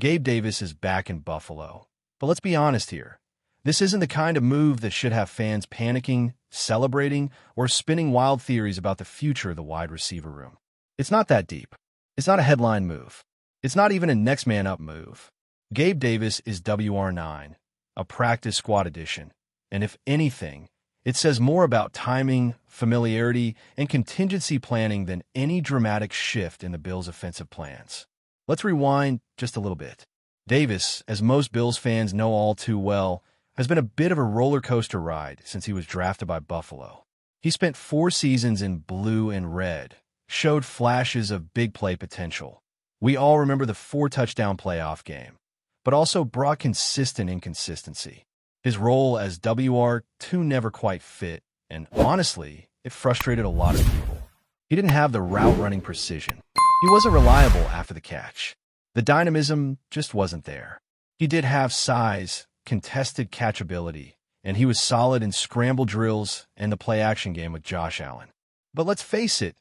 Gabe Davis is back in Buffalo. But let's be honest here. This isn't the kind of move that should have fans panicking, celebrating, or spinning wild theories about the future of the wide receiver room. It's not that deep. It's not a headline move. It's not even a next man up move. Gabe Davis is WR9, a practice squad addition. And if anything, it says more about timing, familiarity, and contingency planning than any dramatic shift in the Bills' offensive plans. Let's rewind just a little bit. Davis, as most Bills fans know all too well, has been a bit of a roller coaster ride since he was drafted by Buffalo. He spent 4 seasons in blue and red, showed flashes of big play potential. We all remember the 4-touchdown playoff game, but also brought consistent inconsistency. His role as WR2 never quite fit, and honestly, it frustrated a lot of people. He didn't have the route-running precision. He wasn't reliable after the catch. The dynamism just wasn't there. He did have size, contested catchability, and he was solid in scramble drills and the play-action game with Josh Allen. But let's face it,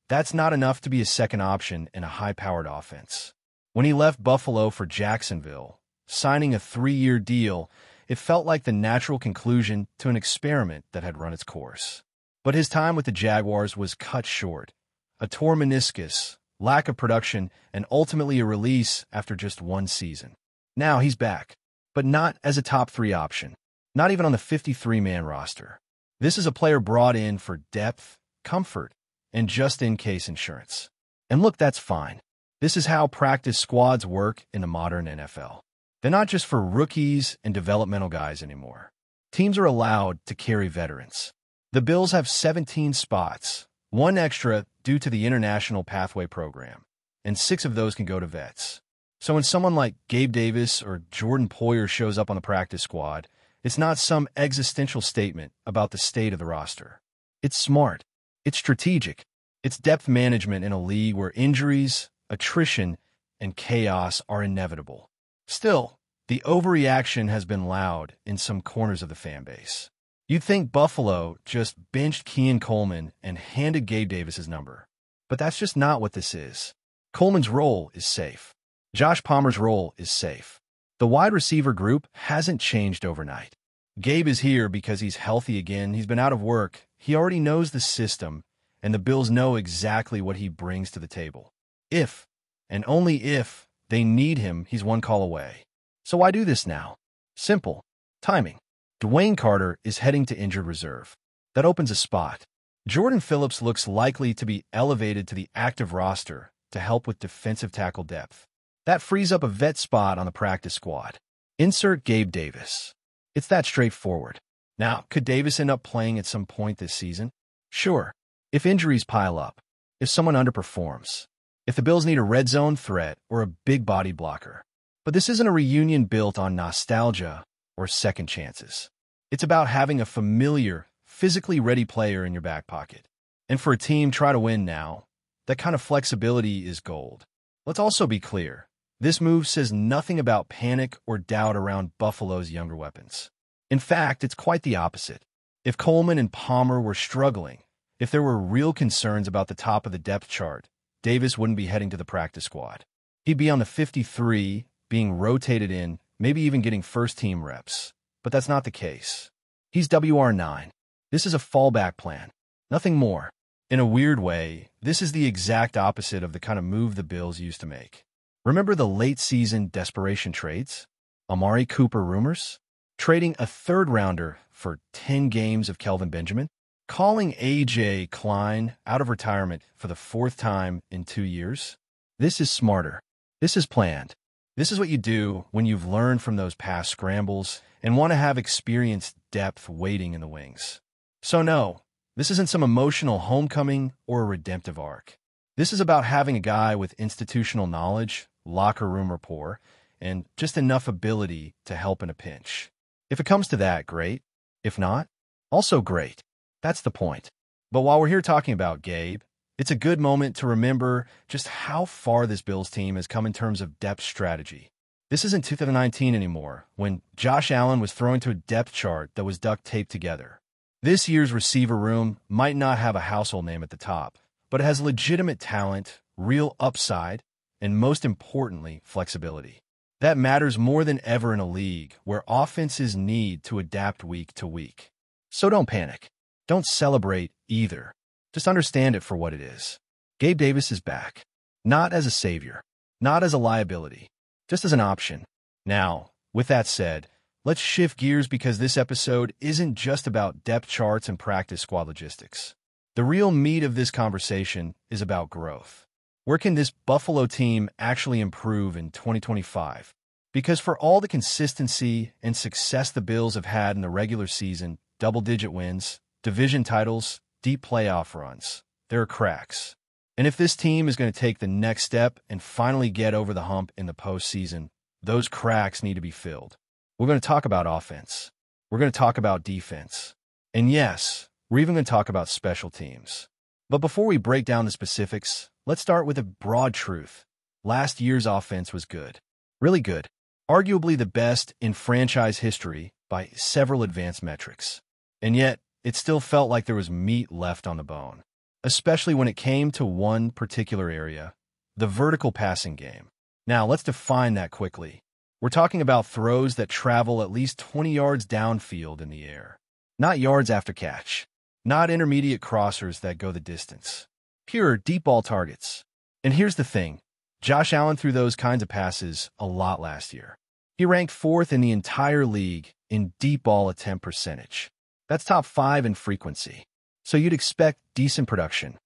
that's not enough to be a second option in a high-powered offense. When he left Buffalo for Jacksonville, signing a 3-year deal, it felt like the natural conclusion to an experiment that had run its course. But his time with the Jaguars was cut short. A torn meniscus, lack of production, and ultimately a release after just 1 season. Now he's back, but not as a top 3 option, not even on the 53-man roster. This is a player brought in for depth, comfort, and just-in-case insurance. And look, that's fine. This is how practice squads work in the modern NFL. They're not just for rookies and developmental guys anymore. Teams are allowed to carry veterans. The Bills have 17 spots, 1 extra due to the International Pathway Program, and 6 of those can go to vets. So when someone like Gabe Davis or Jordan Poyer shows up on the practice squad, it's not some existential statement about the state of the roster. It's smart. It's strategic. It's depth management in a league where injuries, attrition, and chaos are inevitable. Still, the overreaction has been loud in some corners of the fan base. You'd think Buffalo just benched Keon Coleman and handed Gabe Davis his number. But that's just not what this is. Coleman's role is safe. Josh Palmer's role is safe. The wide receiver group hasn't changed overnight. Gabe is here because he's healthy again. He's been out of work. He already knows the system, and the Bills know exactly what he brings to the table. If, and only if, they need him, he's 1 call away. So why do this now? Simple. Timing. Dwayne Carter is heading to injured reserve. That opens a spot. Jordan Phillips looks likely to be elevated to the active roster to help with defensive tackle depth. That frees up a vet spot on the practice squad. Insert Gabe Davis. It's that straightforward. Now, could Davis end up playing at some point this season? Sure. If injuries pile up, if someone underperforms, if the Bills need a red zone threat or a big body blocker. But this isn't a reunion built on nostalgia or second chances. It's about having a familiar, physically ready player in your back pocket. And for a team try to win now, that kind of flexibility is gold. Let's also be clear. This move says nothing about panic or doubt around Buffalo's younger weapons. In fact, it's quite the opposite. If Coleman and Palmer were struggling, if there were real concerns about the top of the depth chart, Davis wouldn't be heading to the practice squad. He'd be on the 53, being rotated in, maybe even getting first-team reps. But that's not the case. He's WR9. This is a fallback plan. Nothing more. In a weird way, this is the exact opposite of the kind of move the Bills used to make. Remember the late-season desperation trades? Amari Cooper rumors? Trading a 3rd-rounder for 10 games of Kelvin Benjamin? Calling A.J. Klein out of retirement for the 4th time in 2 years? This is smarter. This is planned. This is what you do when you've learned from those past scrambles and want to have experienced depth waiting in the wings. So no, this isn't some emotional homecoming or a redemptive arc. This is about having a guy with institutional knowledge, locker room rapport, and just enough ability to help in a pinch. If it comes to that, great. If not, also great. That's the point. But while we're here talking about Gabe, it's a good moment to remember just how far this Bills team has come in terms of depth strategy. This isn't 2019 anymore, when Josh Allen was throwing to a depth chart that was duct taped together. This year's receiver room might not have a household name at the top, but it has legitimate talent, real upside, and most importantly, flexibility. That matters more than ever in a league where offenses need to adapt week to week. So don't panic. Don't celebrate either. Just understand it for what it is. Gabe Davis is back. Not as a savior. Not as a liability. Just as an option. Now, with that said, let's shift gears because this episode isn't just about depth charts and practice squad logistics. The real meat of this conversation is about growth. Where can this Buffalo team actually improve in 2025? Because for all the consistency and success the Bills have had in the regular season, double-digit wins, division titles, deep playoff runs, there are cracks. And if this team is going to take the next step and finally get over the hump in the postseason, those cracks need to be filled. We're going to talk about offense. We're going to talk about defense. And yes, we're even going to talk about special teams. But before we break down the specifics, let's start with a broad truth. Last year's offense was good. Really good. Arguably the best in franchise history by several advanced metrics. And yet, it still felt like there was meat left on the bone, especially when it came to one particular area, the vertical passing game. Now, let's define that quickly. We're talking about throws that travel at least 20 yards downfield in the air. Not yards after catch. Not intermediate crossers that go the distance. Pure deep ball targets. And here's the thing. Josh Allen threw those kinds of passes a lot last year. He ranked 4th in the entire league in deep ball attempt percentage. That's top 5 in frequency. So you'd expect decent production,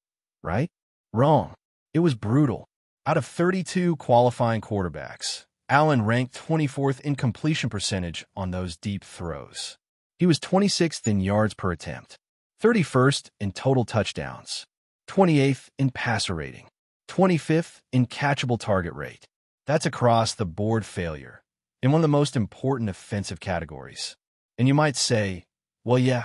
right? Wrong. It was brutal. Out of 32 qualifying quarterbacks, Allen ranked 24th in completion percentage on those deep throws. He was 26th in yards per attempt, 31st in total touchdowns, 28th in passer rating, 25th in catchable target rate. That's across the board failure in one of the most important offensive categories. And you might say, well, yeah,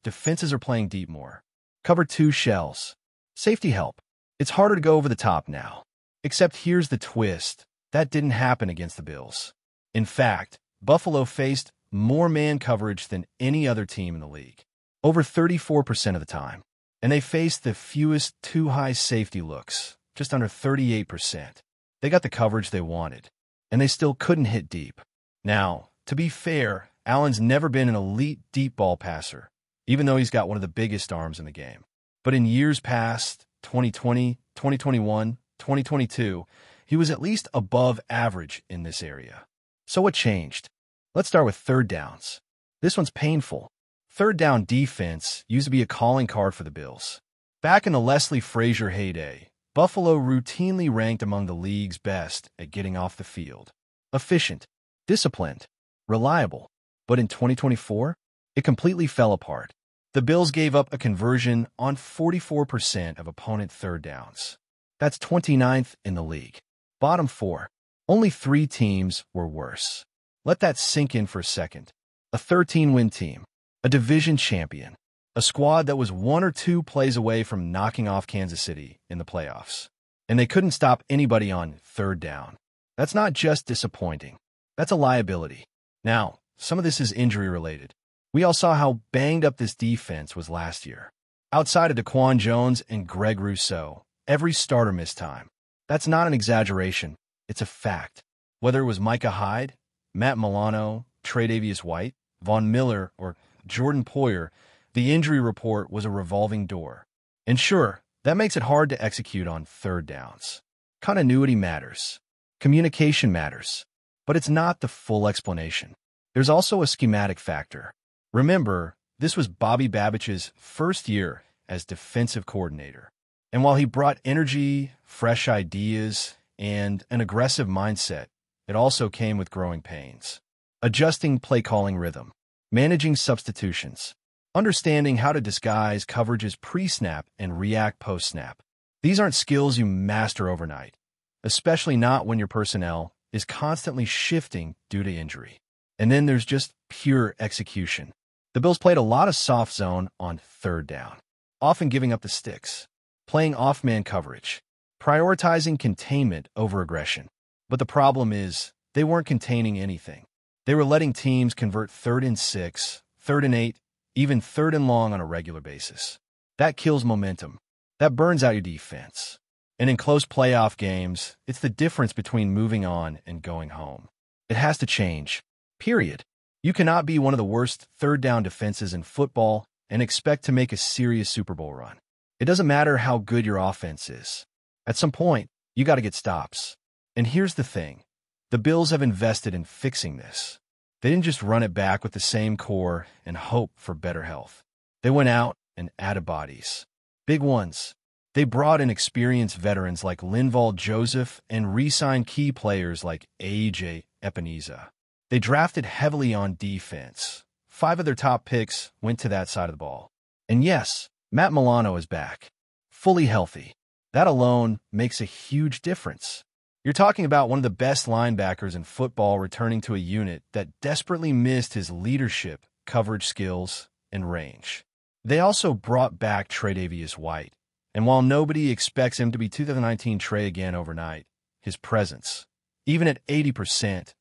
defenses are playing deep more. Cover 2 shells. Safety help. It's harder to go over the top now. Except here's the twist. That didn't happen against the Bills. In fact, Buffalo faced more man coverage than any other team in the league. Over 34% of the time. And they faced the fewest too high safety looks, just under 38%. They got the coverage they wanted. And they still couldn't hit deep. Now, to be fair, Allen's never been an elite deep ball passer, even though he's got one of the biggest arms in the game. But in years past, 2020, 2021, 2022, he was at least above average in this area. So what changed? Let's start with third downs. This one's painful. Third down defense used to be a calling card for the Bills. Back in the Leslie Frazier heyday, Buffalo routinely ranked among the league's best at getting off the field. Efficient, disciplined, reliable. But in 2024, it completely fell apart. The Bills gave up a conversion on 44% of opponent third downs. That's 29th in the league. Bottom 4. Only 3 teams were worse. Let that sink in for a second. A 13-win team, a division champion, a squad that was 1 or 2 plays away from knocking off Kansas City in the playoffs. And they couldn't stop anybody on third down. That's not just disappointing. That's a liability. Now, some of this is injury-related. We all saw how banged up this defense was last year. Outside of Daquan Jones and Greg Rousseau, every starter missed time. That's not an exaggeration. It's a fact. Whether it was Micah Hyde, Matt Milano, Tre'Davious White, Von Miller, or Jordan Poyer, the injury report was a revolving door. And sure, that makes it hard to execute on third downs. Continuity matters. Communication matters. But it's not the full explanation. There's also a schematic factor. Remember, this was Bobby Babbich's first year as defensive coordinator. And while he brought energy, fresh ideas, and an aggressive mindset, it also came with growing pains. Adjusting play-calling rhythm, managing substitutions, understanding how to disguise coverages pre-snap and react post-snap. These aren't skills you master overnight, especially not when your personnel is constantly shifting due to injury. And then there's just pure execution. The Bills played a lot of soft zone on third down, often giving up the sticks, playing off-man coverage, prioritizing containment over aggression. But the problem is, they weren't containing anything. They were letting teams convert 3rd and 6, 3rd and 8, even 3rd and long on a regular basis. That kills momentum. That burns out your defense. And in close playoff games, it's the difference between moving on and going home. It has to change. Period. You cannot be one of the worst third down defenses in football and expect to make a serious Super Bowl run. It doesn't matter how good your offense is. At some point, you got to get stops. And here's the thing. The Bills have invested in fixing this. They didn't just run it back with the same core and hope for better health. They went out and added bodies. Big ones. They brought in experienced veterans like Linval Joseph and re-signed key players like A.J. Epineza. They drafted heavily on defense. 5 of their top picks went to that side of the ball. And yes, Matt Milano is back, fully healthy. That alone makes a huge difference. You're talking about one of the best linebackers in football returning to a unit that desperately missed his leadership, coverage skills, and range. They also brought back Tre'Davious White, and while nobody expects him to be 2019 Trey again overnight, his presence, even at 80%,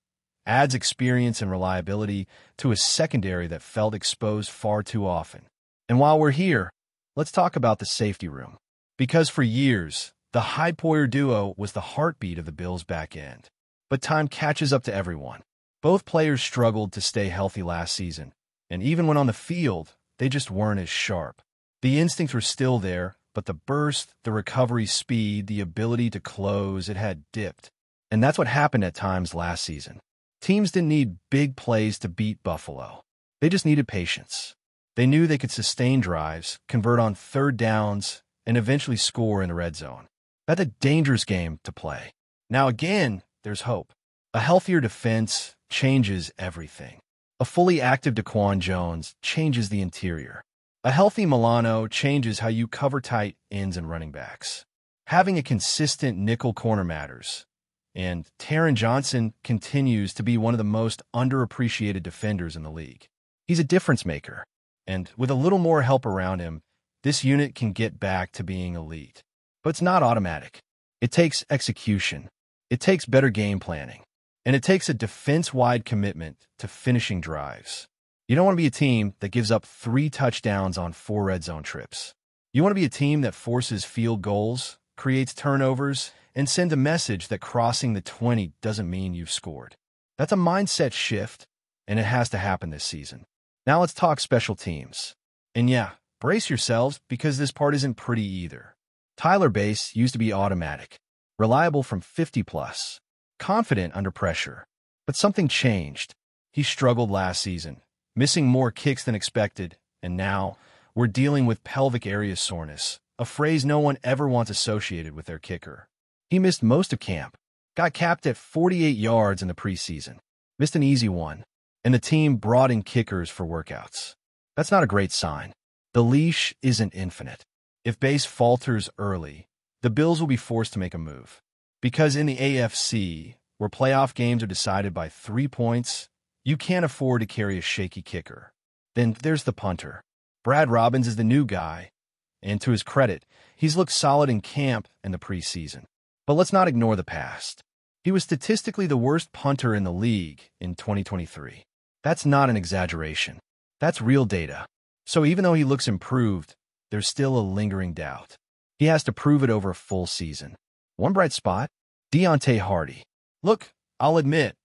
adds experience and reliability to a secondary that felt exposed far too often. And while we're here, let's talk about the safety room. Because for years, the Hyde-Poyer duo was the heartbeat of the Bills' back end. But time catches up to everyone. Both players struggled to stay healthy last season, and even when on the field, they just weren't as sharp. The instincts were still there, but the burst, the recovery speed, the ability to close, it had dipped. And that's what happened at times last season. Teams didn't need big plays to beat Buffalo. They just needed patience. They knew they could sustain drives, convert on third downs, and eventually score in the red zone. That's a dangerous game to play. Now again, there's hope. A healthier defense changes everything. A fully active Daquan Jones changes the interior. A healthy Milano changes how you cover tight ends and running backs. Having a consistent nickel corner matters. And Taron Johnson continues to be one of the most underappreciated defenders in the league. He's a difference maker. And with a little more help around him, this unit can get back to being elite. But it's not automatic. It takes execution. It takes better game planning. And it takes a defense-wide commitment to finishing drives. You don't want to be a team that gives up 3 touchdowns on 4 red zone trips. You want to be a team that forces field goals, creates turnovers, and sends a message that crossing the 20 doesn't mean you've scored. That's a mindset shift, and it has to happen this season. Now let's talk special teams. And yeah, brace yourselves because this part isn't pretty either. Tyler Bass used to be automatic, reliable from 50+, confident under pressure. But something changed. He struggled last season, missing more kicks than expected, and now we're dealing with pelvic area soreness, a phrase no one ever wants associated with their kicker. He missed most of camp, got capped at 48 yards in the preseason, missed an easy one, and the team brought in kickers for workouts. That's not a great sign. The leash isn't infinite. If Bass falters early, the Bills will be forced to make a move. Because in the AFC, where playoff games are decided by 3 points, you can't afford to carry a shaky kicker. Then there's the punter. Brad Robbins is the new guy, and to his credit, he's looked solid in camp and the preseason. But let's not ignore the past. He was statistically the worst punter in the league in 2023. That's not an exaggeration. That's real data. So even though he looks improved, there's still a lingering doubt. He has to prove it over a full season. One bright spot? Deontay Hardy. Look, I'll admit,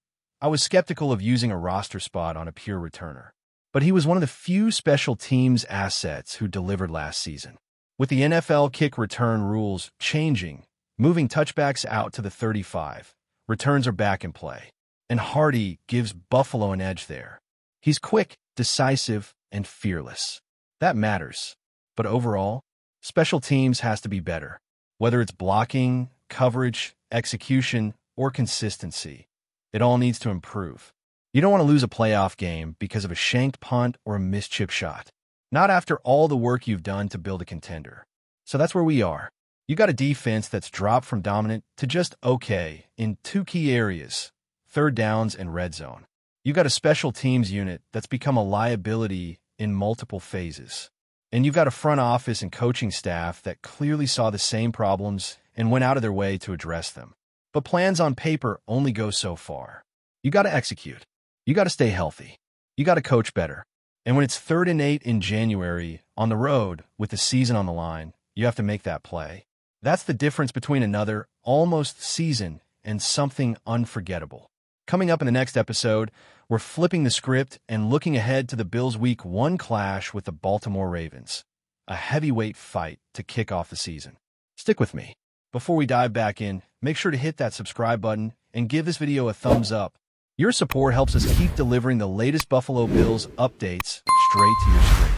I was skeptical of using a roster spot on a pure returner. But he was one of the few special teams assets who delivered last season. With the NFL kick return rules changing, moving touchbacks out to the 35, returns are back in play. And Hardy gives Buffalo an edge there. He's quick, decisive, and fearless. That matters. But overall, special teams has to be better. Whether it's blocking, coverage, execution, or consistency, it all needs to improve. You don't want to lose a playoff game because of a shanked punt or a missed chip shot. Not after all the work you've done to build a contender. So that's where we are. You got a defense that's dropped from dominant to just okay in 2 key areas, third downs and red zone. You got a special teams unit that's become a liability in multiple phases. And you've got a front office and coaching staff that clearly saw the same problems and went out of their way to address them. But plans on paper only go so far. You got to execute. You got to stay healthy. You got to coach better. And when it's 3rd and 8 in January, on the road, with the season on the line, you have to make that play. That's the difference between another almost season and something unforgettable. Coming up in the next episode, we're flipping the script and looking ahead to the Bills' Week 1 clash with the Baltimore Ravens, a heavyweight fight to kick off the season. Stick with me. Before we dive back in, make sure to hit that subscribe button and give this video a thumbs up. Your support helps us keep delivering the latest Buffalo Bills updates straight to your screen.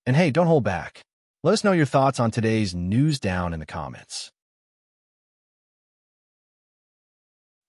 And hey, don't hold back. Let us know your thoughts on today's news down in the comments.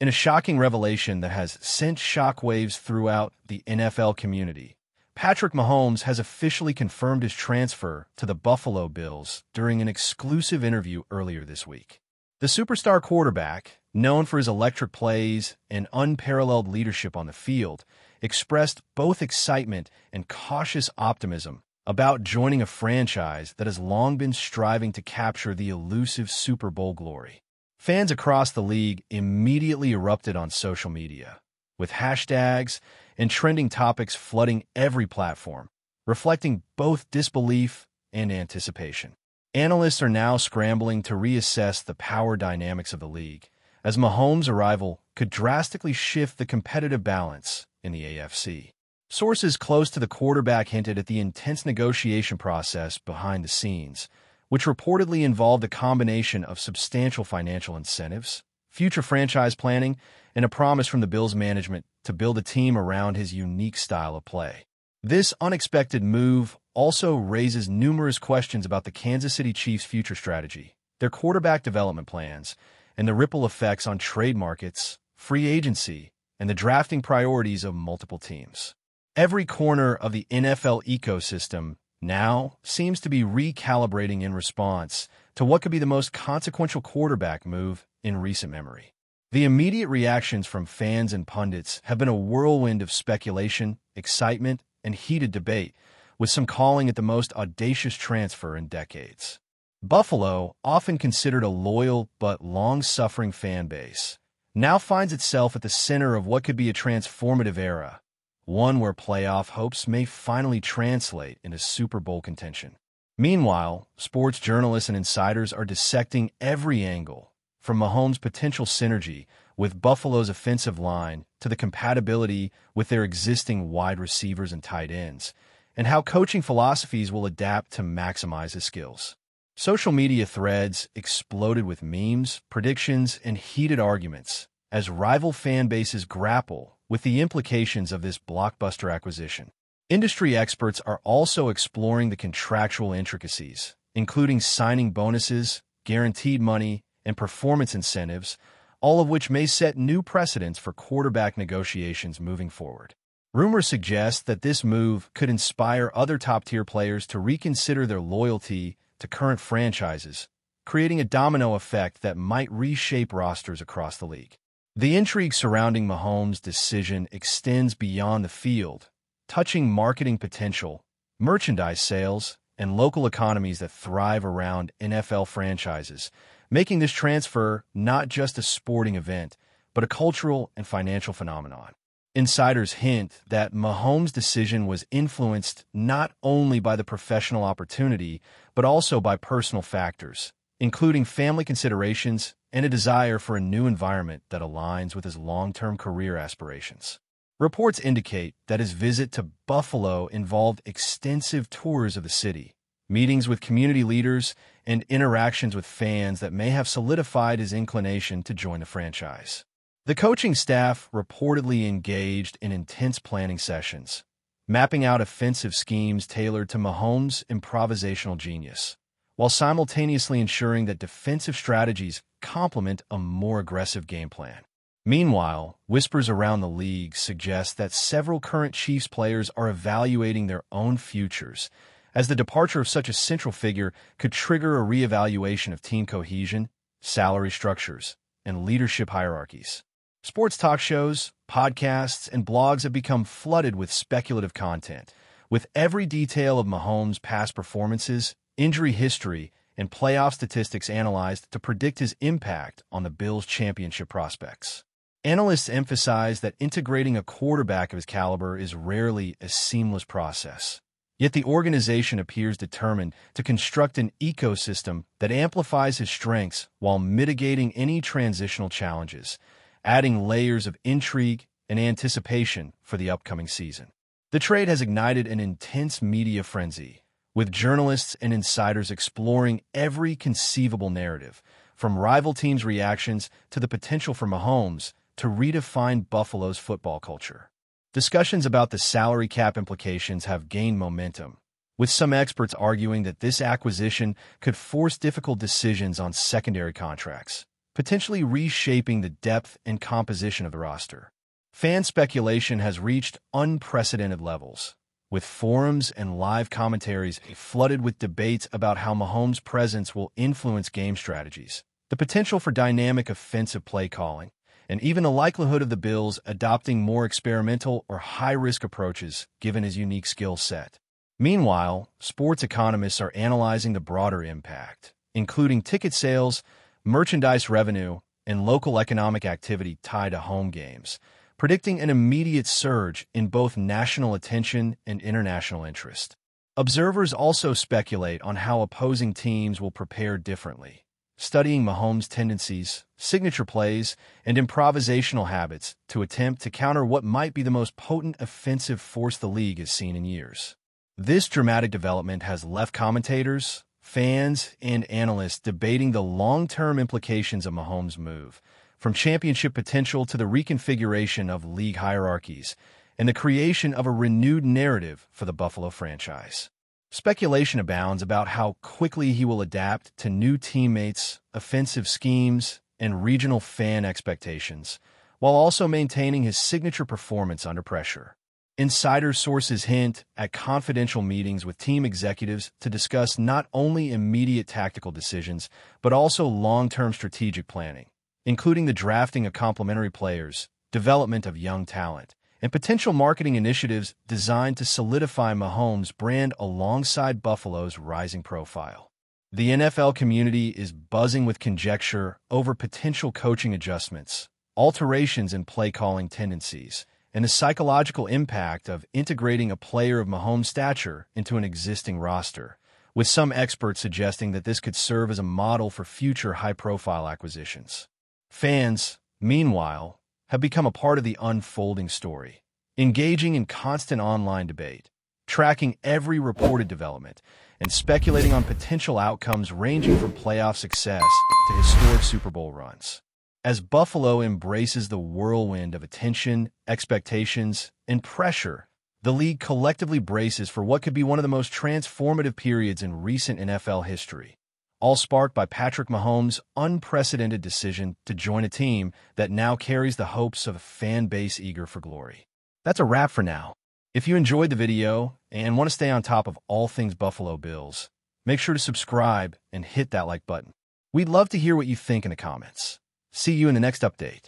In a shocking revelation that has sent shockwaves throughout the NFL community, Patrick Mahomes has officially confirmed his transfer to the Buffalo Bills during an exclusive interview earlier this week. The superstar quarterback, known for his electric plays and unparalleled leadership on the field, expressed both excitement and cautious optimism about joining a franchise that has long been striving to capture the elusive Super Bowl glory. Fans across the league immediately erupted on social media, with hashtags and trending topics flooding every platform, reflecting both disbelief and anticipation. Analysts are now scrambling to reassess the power dynamics of the league, as Mahomes' arrival could drastically shift the competitive balance in the AFC. Sources close to the quarterback hinted at the intense negotiation process behind the scenes, which reportedly involved a combination of substantial financial incentives, future franchise planning, and a promise from the Bills management to build a team around his unique style of play. This unexpected move also raises numerous questions about the Kansas City Chiefs' future strategy, their quarterback development plans, and the ripple effects on trade markets, free agency, and the drafting priorities of multiple teams. Every corner of the NFL ecosystem now seems to be recalibrating in response to what could be the most consequential quarterback move in recent memory. The immediate reactions from fans and pundits have been a whirlwind of speculation, excitement, and heated debate, with some calling it the most audacious transfer in decades. Buffalo, often considered a loyal but long-suffering fan base, now finds itself at the center of what could be a transformative era, one where playoff hopes may finally translate into Super Bowl contention. Meanwhile, sports journalists and insiders are dissecting every angle, from Mahomes' potential synergy with Buffalo's offensive line to the compatibility with their existing wide receivers and tight ends, and how coaching philosophies will adapt to maximize his skills. Social media threads exploded with memes, predictions, and heated arguments as rival fan bases grapple with the implications of this blockbuster acquisition. Industry experts are also exploring the contractual intricacies, including signing bonuses, guaranteed money, and performance incentives, all of which may set new precedents for quarterback negotiations moving forward. Rumors suggest that this move could inspire other top-tier players to reconsider their loyalty to current franchises, creating a domino effect that might reshape rosters across the league. The intrigue surrounding Mahomes' decision extends beyond the field, touching marketing potential, merchandise sales, and local economies that thrive around NFL franchises, making this transfer not just a sporting event, but a cultural and financial phenomenon. Insiders hint that Mahomes' decision was influenced not only by the professional opportunity, but also by personal factors, including family considerations and a desire for a new environment that aligns with his long-term career aspirations. Reports indicate that his visit to Buffalo involved extensive tours of the city, meetings with community leaders, and interactions with fans that may have solidified his inclination to join the franchise. The coaching staff reportedly engaged in intense planning sessions, mapping out offensive schemes tailored to Mahomes' improvisational genius, while simultaneously ensuring that defensive strategies complement a more aggressive game plan. Meanwhile, whispers around the league suggest that several current Chiefs players are evaluating their own futures, as the departure of such a central figure could trigger a reevaluation of team cohesion, salary structures, and leadership hierarchies. Sports talk shows, podcasts, and blogs have become flooded with speculative content, with every detail of Mahomes' past performances, injury history, and playoff statistics analyzed to predict his impact on the Bills' championship prospects. Analysts emphasize that integrating a quarterback of his caliber is rarely a seamless process. Yet the organization appears determined to construct an ecosystem that amplifies his strengths while mitigating any transitional challenges, adding layers of intrigue and anticipation for the upcoming season. The trade has ignited an intense media frenzy, with journalists and insiders exploring every conceivable narrative, from rival teams' reactions to the potential for Mahomes to redefine Buffalo's football culture. Discussions about the salary cap implications have gained momentum, with some experts arguing that this acquisition could force difficult decisions on secondary contracts, potentially reshaping the depth and composition of the roster. Fan speculation has reached unprecedented levels, with forums and live commentaries flooded with debates about how Mahomes' presence will influence game strategies, the potential for dynamic offensive play calling, and even the likelihood of the Bills adopting more experimental or high-risk approaches given his unique skill set. Meanwhile, sports economists are analyzing the broader impact, including ticket sales, merchandise revenue, and local economic activity tied to home games, predicting an immediate surge in both national attention and international interest. Observers also speculate on how opposing teams will prepare differently, studying Mahomes' tendencies, signature plays, and improvisational habits to attempt to counter what might be the most potent offensive force the league has seen in years. This dramatic development has left commentators, fans, and analysts debating the long-term implications of Mahomes' move, from championship potential to the reconfiguration of league hierarchies and the creation of a renewed narrative for the Buffalo franchise. Speculation abounds about how quickly he will adapt to new teammates, offensive schemes, and regional fan expectations, while also maintaining his signature performance under pressure. Insider sources hint at confidential meetings with team executives to discuss not only immediate tactical decisions, but also long-term strategic planning, including the drafting of complementary players, development of young talent, and potential marketing initiatives designed to solidify Mahomes' brand alongside Buffalo's rising profile. The NFL community is buzzing with conjecture over potential coaching adjustments, alterations in play-calling tendencies, and the psychological impact of integrating a player of Mahomes' stature into an existing roster, with some experts suggesting that this could serve as a model for future high-profile acquisitions. Fans, meanwhile, have become a part of the unfolding story, engaging in constant online debate, tracking every reported development, and speculating on potential outcomes ranging from playoff success to historic Super Bowl runs. As Buffalo embraces the whirlwind of attention, expectations, and pressure, the league collectively braces for what could be one of the most transformative periods in recent NFL history, all sparked by Patrick Mahomes' unprecedented decision to join a team that now carries the hopes of a fan base eager for glory. That's a wrap for now. If you enjoyed the video and want to stay on top of all things Buffalo Bills, make sure to subscribe and hit that like button. We'd love to hear what you think in the comments. See you in the next update.